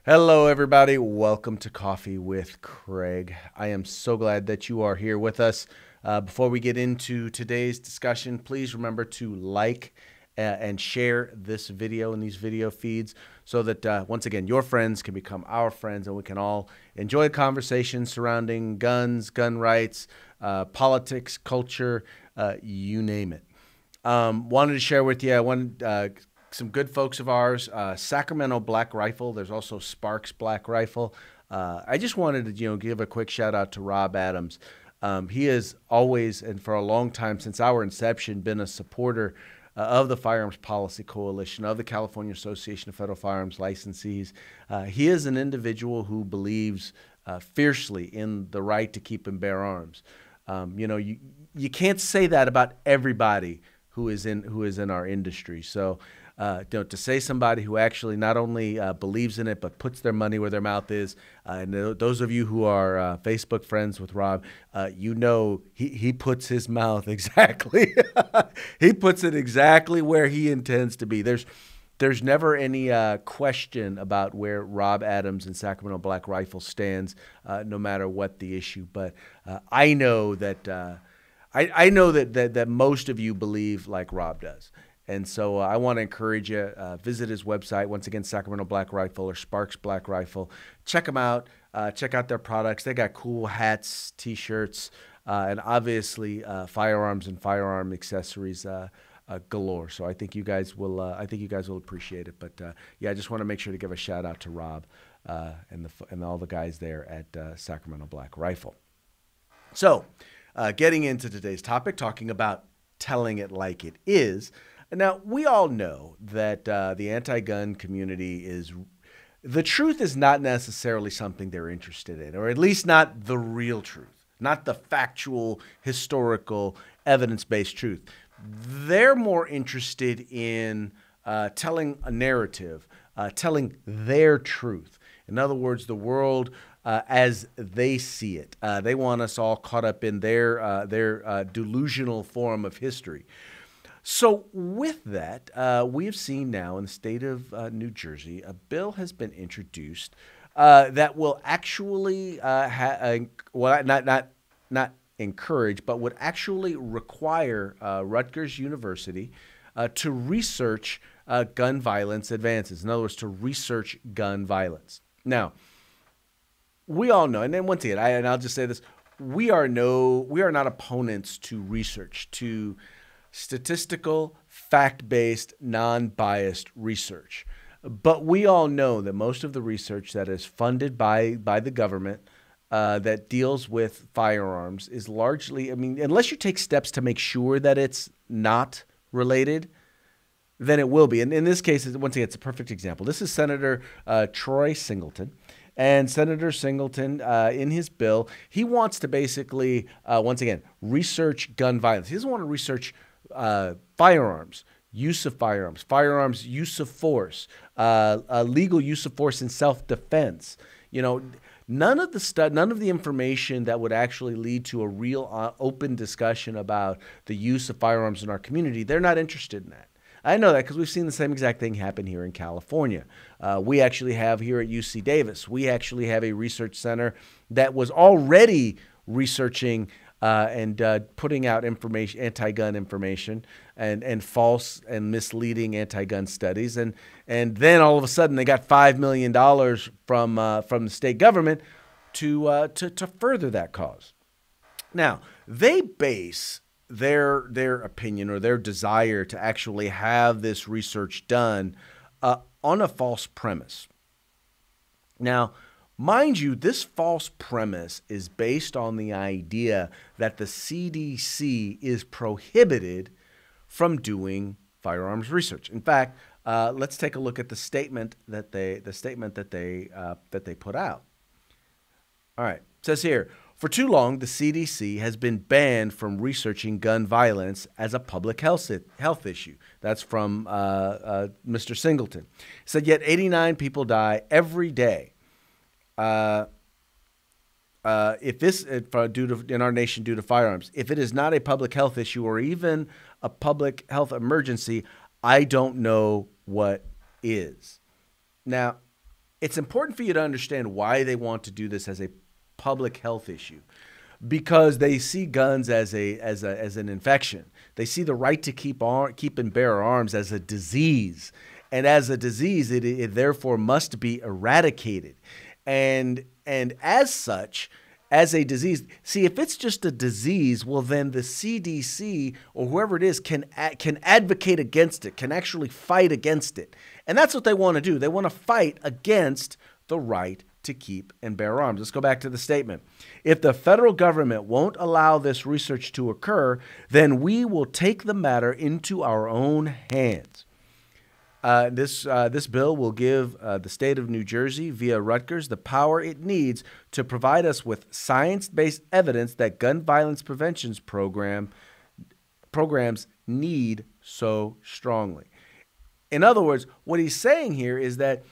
Hello, everybody. Welcome to Coffee with Craig. I am so glad that you are here with us. Before we get into today's discussion, please remember to like and share this video and these video feeds so that, once again, your friends can become our friends and we can all enjoy conversations surrounding guns, gun rights, politics, culture, you name it. Wanted to share with you, some good folks of ours, Sacramento Black Rifle. There's also Sparks Black Rifle. I just wanted to, give a quick shout out to Rob Adams. He has always, and for a long time since our inception, been a supporter of the Firearms Policy Coalition, of the California Association of Federal Firearms Licensees. He is an individual who believes fiercely in the right to keep and bear arms. You can't say that about everybody who is in our industry. So, to say somebody who actually not only believes in it but puts their money where their mouth is, and those of you who are Facebook friends with Rob, he puts his mouth exactly. He puts it exactly where he intends to be. There's never any question about where Rob Adams and Sacramento Black Rifle stands, no matter what the issue. But I know that. I know that most of you believe like Rob does. And so I want to encourage you, visit his website, once again, Sacramento Black Rifle or Sparks Black Rifle. Check them out. Check out their products. They got cool hats, T-shirts, and obviously firearms and firearm accessories galore. So I think you guys will appreciate it. But I just want to make sure to give a shout out to Rob and all the guys there at Sacramento Black Rifle. So getting into today's topic, talking about telling it like it is. Now, we all know that the anti-gun community the truth is not necessarily something they're interested in, or at least not the real truth, not the factual, historical, evidence-based truth. They're more interested in telling a narrative, telling their truth. In other words, the world as they see it. They want us all caught up in their delusional form of history. So with that, we have seen now in the state of New Jersey, a bill has been introduced that will actually not encourage, but would actually require Rutgers University to research gun violence advances. In other words, to research gun violence. Now, we all know, and then once again, I'll just say this: we are not opponents to research, to statistical, fact-based, non-biased research. But we all know that most of the research that is funded by the government that deals with firearms is largely, unless you take steps to make sure that it's not related, then it will be. And in this case, once again, it's a perfect example. This is Senator Troy Singleton. And Senator Singleton, in his bill, he wants to basically, once again, research gun violence. He doesn't want to research firearms, use of firearms, firearms use of force, legal use of force in self-defense. None of the information that would actually lead to a real open discussion about the use of firearms in our community, they're not interested in that. I know that because we've seen the same exact thing happen here in California. We actually have here at UC Davis, we actually have a research center that was already researching and putting out information, anti-gun information, and false and misleading anti-gun studies, and then all of a sudden they got $5 million from the state government to further that cause. Now they base their opinion or their desire to actually have this research done on a false premise. Now, mind you, this false premise is based on the idea that the CDC is prohibited from doing firearms research. In fact, let's take a look at the statement that they put out. All right, it says here, for too long, the CDC has been banned from researching gun violence as a public health issue. That's from Mr. Singleton. He said, yet 89 people die every day in our nation due to firearms, if it is not a public health issue or even a public health emergency, I don't know what is. Now, it's important for you to understand why they want to do this as a public health issue, because they see guns as an infection. They see the right to keep and bear arms as a disease, and as a disease, it therefore must be eradicated. And as such, as a disease, see, if it's just a disease, well, then the CDC or whoever it is can advocate against it, can actually fight against it. And that's what they want to do. They want to fight against the right to keep and bear arms. Let's go back to the statement. If the federal government won't allow this research to occur, then we will take the matter into our own hands. This bill will give the state of New Jersey, via Rutgers, the power it needs to provide us with science-based evidence that gun violence prevention programs need so strongly. In other words, what he's saying here is that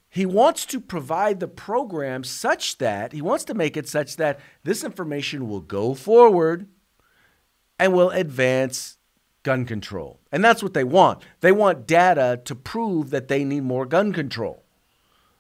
he wants to provide the program such that, he wants to make it such that this information will go forward and will advance gun control. And that's what they want. They want data to prove that they need more gun control.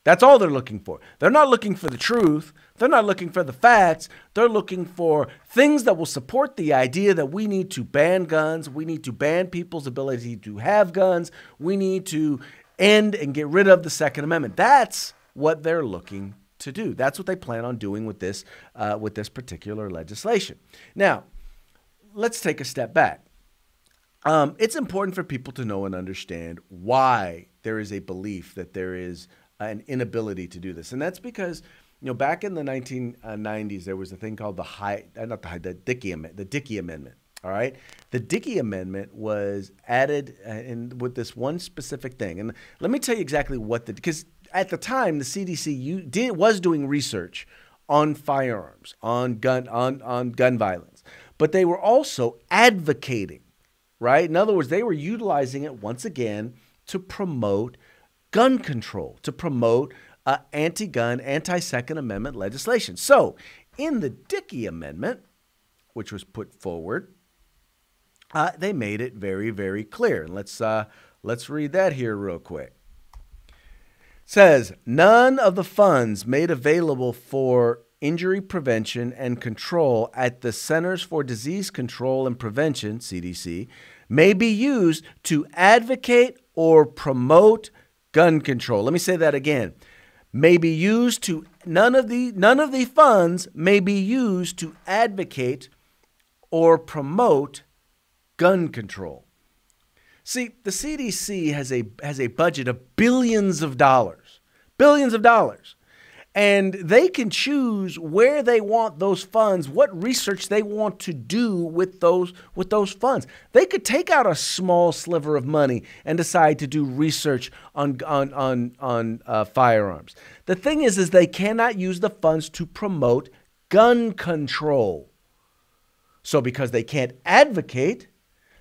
That's all they're looking for. They're not looking for the truth. They're not looking for the facts. They're looking for things that will support the idea that we need to ban guns. We need to ban people's ability to have guns. We need to end and get rid of the Second Amendment. That's what they're looking to do. That's what they plan on doing with this particular legislation. Now, let's take a step back. It's important for people to know and understand why there is a belief that there is an inability to do this. And that's because, back in the 1990s, there was a thing called the Dickey Amendment. All right. The Dickey Amendment was added with this one specific thing. And let me tell you exactly because at the time, the CDC was doing research on firearms, on gun violence, but they were also advocating. Right? In other words, they were utilizing it once again to promote gun control, to promote anti-gun, anti-Second Amendment legislation. So in the Dickey Amendment, which was put forward, they made it very, very clear. And let's read that here real quick. It says, none of the funds made available for injury prevention and control at the Centers for Disease Control and Prevention, CDC, may be used to advocate or promote gun control. Let me say that again. May be used to none of the funds may be used to advocate or promote gun control. See, the CDC has a budget of billions of dollars. And they can choose where they want those funds, what research they want to do with those funds. They could take out a small sliver of money and decide to do research on firearms. The thing is they cannot use the funds to promote gun control. So because they can't advocate,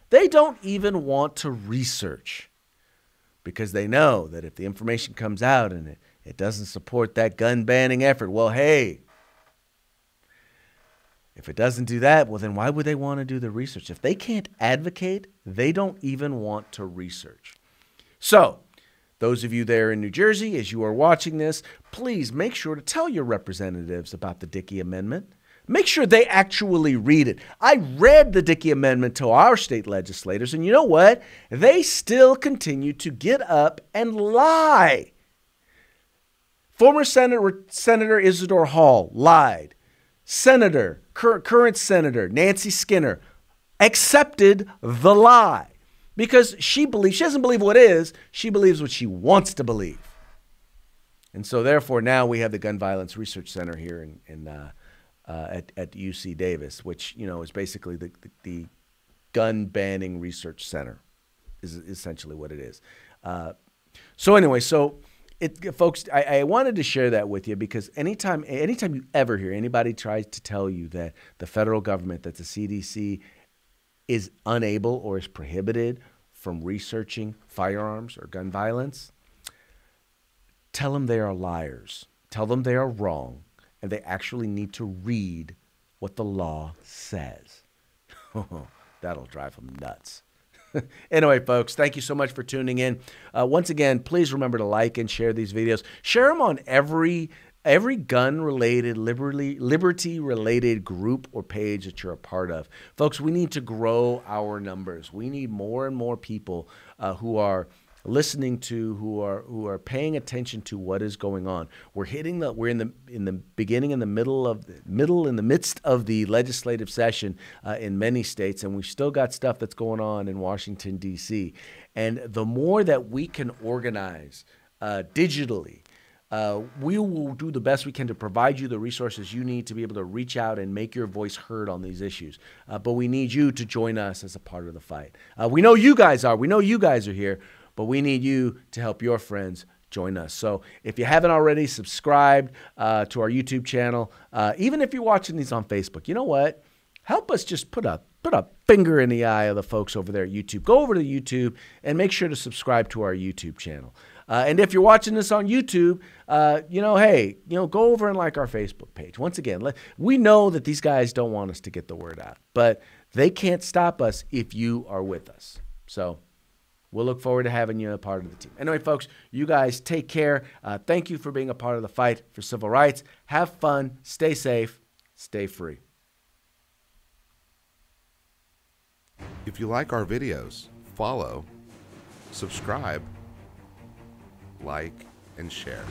they don't even want to research, because they know that if the information comes out and it doesn't support that gun banning effort, well, hey, if it doesn't do that, well, then why would they want to do the research? If they can't advocate, they don't even want to research. So those of you there in New Jersey, as you are watching this, please make sure to tell your representatives about the Dickey Amendment. Make sure they actually read it. I read the Dickey Amendment to our state legislators, and you know what? They still continue to get up and lie. Former Senator Isidore Hall lied. Current Senator Nancy Skinner accepted the lie because she doesn't believe what is, she believes what she wants to believe. And so therefore now we have the Gun Violence Research Center here at UC Davis, which is basically the gun banning research center is essentially what it is. Folks, I wanted to share that with you because anytime you ever hear anybody try to tell you that the federal government, that the CDC is unable or is prohibited from researching firearms or gun violence, tell them they are liars. Tell them they are wrong. and they actually need to read what the law says. That'll drive them nuts. Anyway, folks, thank you so much for tuning in. Once again, please remember to like and share these videos. Share them on every gun-related, liberty-related group or page that you're a part of. Folks, we need to grow our numbers. We need more and more people who are listening to, who are paying attention to what is going on. We're in the beginning, in the midst of the legislative session in many states, and we've still got stuff that's going on in Washington, D.C. And the more that we can organize digitally, we will do the best we can to provide you the resources you need to be able to reach out and make your voice heard on these issues. But we need you to join us as a part of the fight. We know you guys are. We know you guys are here. But we need you to help your friends join us. So if you haven't already subscribed to our YouTube channel, even if you're watching these on Facebook, you know what? Help us just put a finger in the eye of the folks over there at YouTube. Go over to YouTube and make sure to subscribe to our YouTube channel. And if you're watching this on YouTube, go over and like our Facebook page. Once again, we know that these guys don't want us to get the word out, but they can't stop us if you are with us. So we'll look forward to having you a part of the team. Anyway, folks, you guys take care. Thank you for being a part of the fight for civil rights. Have fun. Stay safe. Stay free. If you like our videos, follow, subscribe, like, and share.